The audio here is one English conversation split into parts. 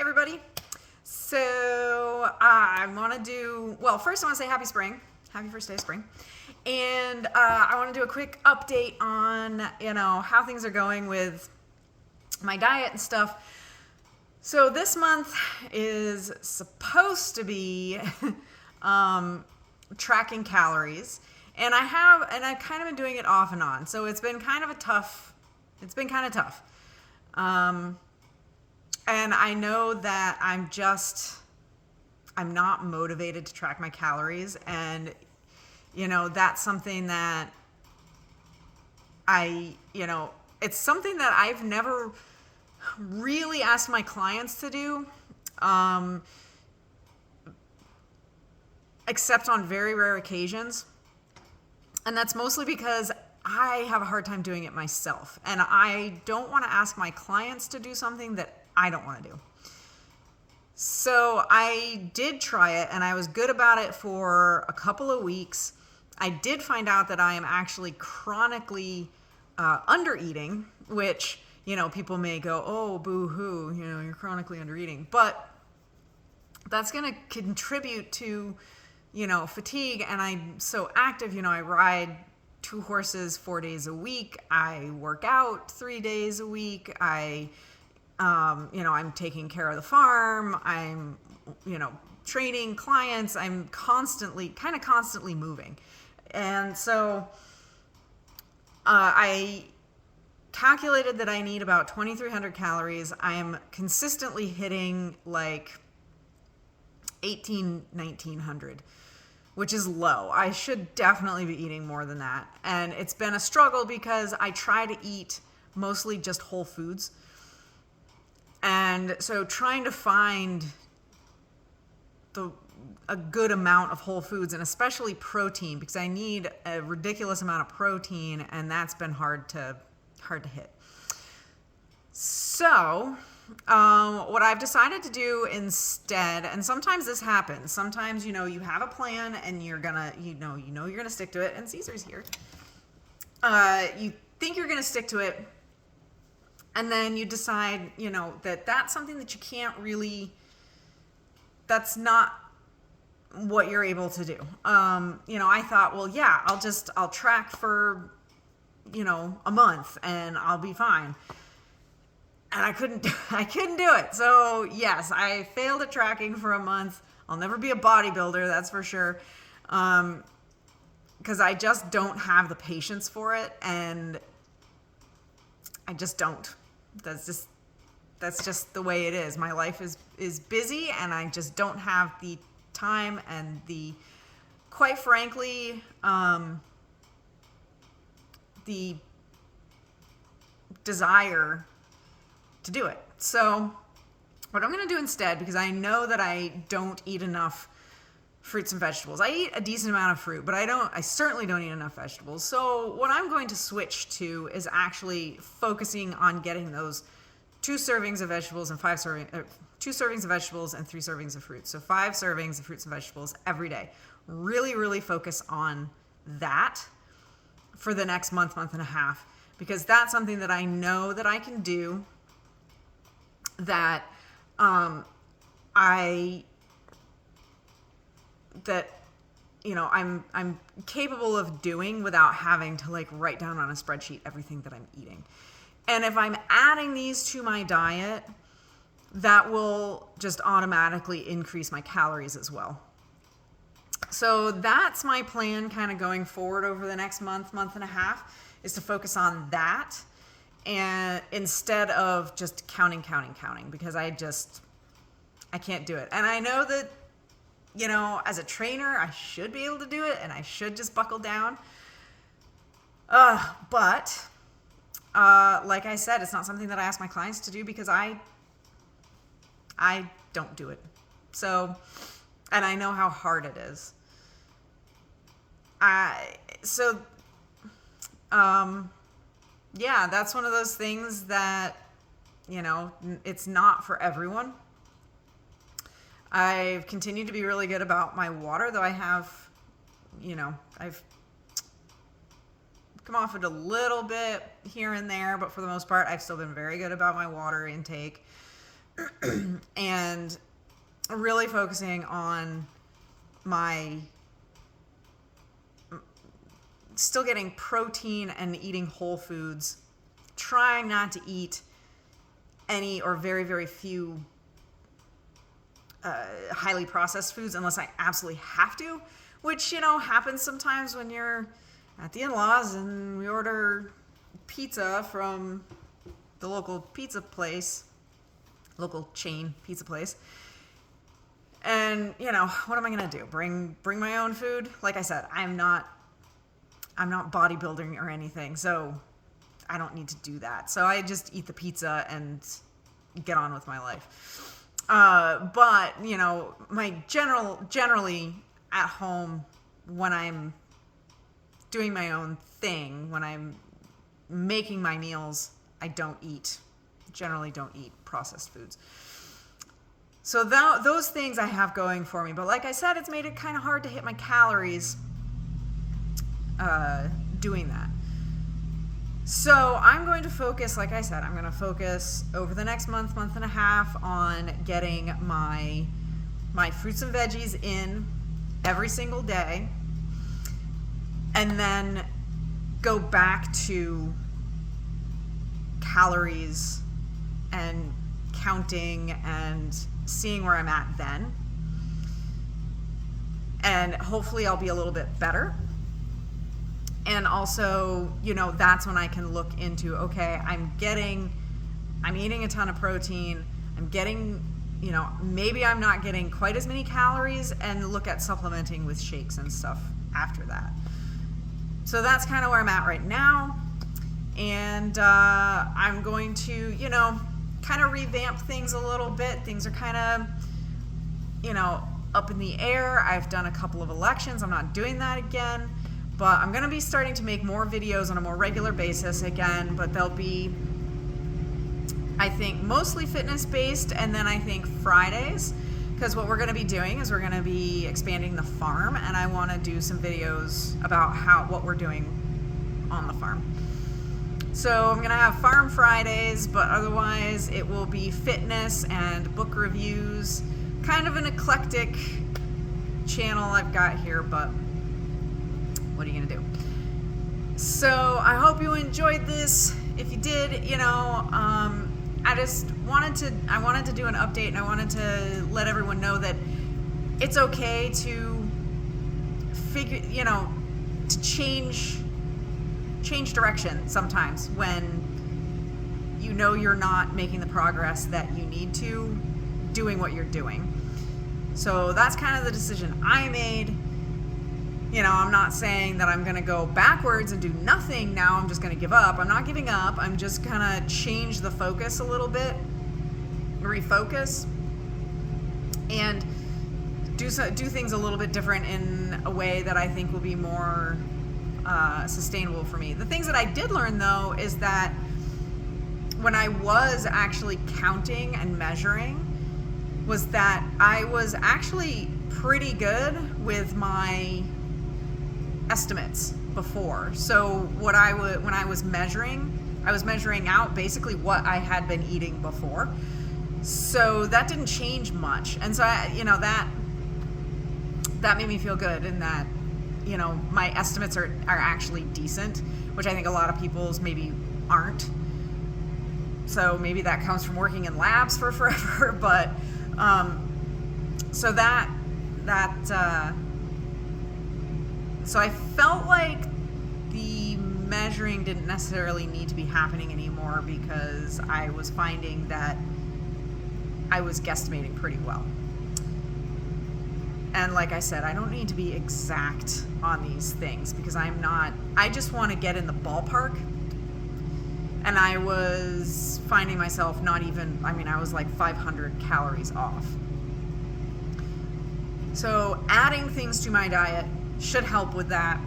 everybody. So I want to do, well, first I want to say happy spring. Happy first day of spring. And I want to do a quick update on, how things are going with my diet and stuff. So this month is supposed to be tracking calories. And I've kind of been doing it off and on. So it's been kind of tough. And I know that I'm not motivated to track my calories. And, that's something that it's something that I've never really asked my clients to do, except on very rare occasions. And that's mostly because I have a hard time doing it myself. And I don't want to ask my clients to do something that I don't want to do. So I did try it and I was good about it for a couple of weeks. I did find out that I am actually chronically under eating, which, people may go, oh, boo hoo, you're chronically under eating. But that's going to contribute to, fatigue. And I'm so active, I ride 2 horses 4 days a week. I work out 3 days a week. I'm taking care of the farm. I'm, training clients. I'm constantly moving. And so I calculated that I need about 2,300 calories. I am consistently hitting like 1,900, which is low. I should definitely be eating more than that. And it's been a struggle because I try to eat mostly just whole foods. And so trying to find a good amount of whole foods, and especially protein, because I need a ridiculous amount of protein, and that's been hard to hit. So what I've decided to do instead, and sometimes this happens, sometimes, you have a plan and you're gonna, you're gonna stick to it, and Caesar's here. You think you're gonna stick to it, and then you decide, that's something that you can't really, that's not what you're able to do. I thought, well, yeah, I'll track for, a month and I'll be fine. And I couldn't do it. So yes, I failed at tracking for a month. I'll never be a bodybuilder, that's for sure. Because I just don't have the patience for it. And I just don't. That's just the way it is. My life is busy, and I just don't have the time and quite frankly, the desire to do it. So what I'm going to do instead, because I know that I don't eat enough fruits and vegetables. I eat a decent amount of fruit, but I certainly don't eat enough vegetables. So what I'm going to switch to is actually focusing on getting those 2 servings of vegetables and 2 servings of vegetables and 3 servings of fruit. So 5 servings of fruits and vegetables every day. Really, really focus on that for the next month and a half, because that's something that I know that I can do, that I'm capable of doing without having to write down on a spreadsheet everything that I'm eating. And if I'm adding these to my diet, that will just automatically increase my calories as well. So that's my plan kind of going forward over the next month and a half, is to focus on that, and instead of just counting, because I can't do it. And I know that, as a trainer, I should be able to do it and I should just buckle down. But like I said, it's not something that I ask my clients to do because I don't do it. So, and I know how hard it is. Yeah, that's one of those things that, it's not for everyone. I've continued to be really good about my water, though I have, I've come off it a little bit here and there, but for the most part, I've still been very good about my water intake. and really focusing on still getting protein and eating whole foods, trying not to eat any or very, very few highly processed foods unless I absolutely have to, which, happens sometimes when you're at the in-laws and we order pizza from the local pizza place, local chain pizza place. And, what am I going to do? Bring my own food? Like I said, I'm not bodybuilding or anything, so I don't need to do that. So I just eat the pizza and get on with my life. But, generally at home, when I'm doing my own thing, when I'm making my meals, I generally don't eat processed foods. So those things I have going for me. But like I said, it's made it kind of hard to hit my calories doing that. So I'm going to focus, like I said, I'm going to focus over the next month and a half on getting my fruits and veggies in every single day, and then go back to calories and counting and seeing where I'm at then. And hopefully I'll be a little bit better. And also, that's when I can look into, okay, I'm eating a ton of protein. I'm getting, maybe I'm not getting quite as many calories, and look at supplementing with shakes and stuff after that. So that's kind of where I'm at right now. And I'm going to, kind of revamp things a little bit. Things are kind of, up in the air. I've done a couple of elections. I'm not doing that again. But I'm going to be starting to make more videos on a more regular basis again, but they'll be, I think, mostly fitness-based, and then I think Fridays, because what we're going to be doing is we're going to be expanding the farm, and I want to do some videos about what we're doing on the farm. So I'm going to have Farm Fridays, but otherwise it will be fitness and book reviews, kind of an eclectic channel I've got here, but what are you gonna do? So I hope you enjoyed this. If you did, I wanted to do an update, and I wanted to let everyone know that it's okay to to change direction sometimes when you're not making the progress that you need to doing what you're doing. So that's kind of the decision I made. I'm not saying that I'm going to go backwards and do nothing now. I'm just going to give up. I'm not giving up. I'm just going to change the focus a little bit, refocus, and do things a little bit different in a way that I think will be more sustainable for me. The things that I did learn, though, is that when I was actually counting and measuring, was that I was actually pretty good with my estimates before. So when I was measuring out basically what I had been eating before. So that didn't change much. And so that made me feel good, in that my estimates are actually decent, which I think a lot of people's maybe aren't. So maybe that comes from working in labs for forever, but so I felt like the measuring didn't necessarily need to be happening anymore, because I was finding that I was guesstimating pretty well. And like I said, I don't need to be exact on these things, because I just want to get in the ballpark. And I was finding myself I was like 500 calories off. So adding things to my diet should help with that.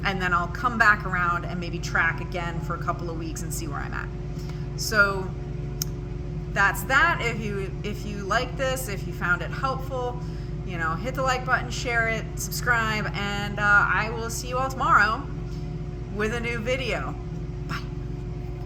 And then I'll come back around and maybe track again for a couple of weeks and see where I'm at. So that's that. If you like this, if you found it helpful, hit the like button, share it, subscribe, and I will see you all tomorrow with a new video.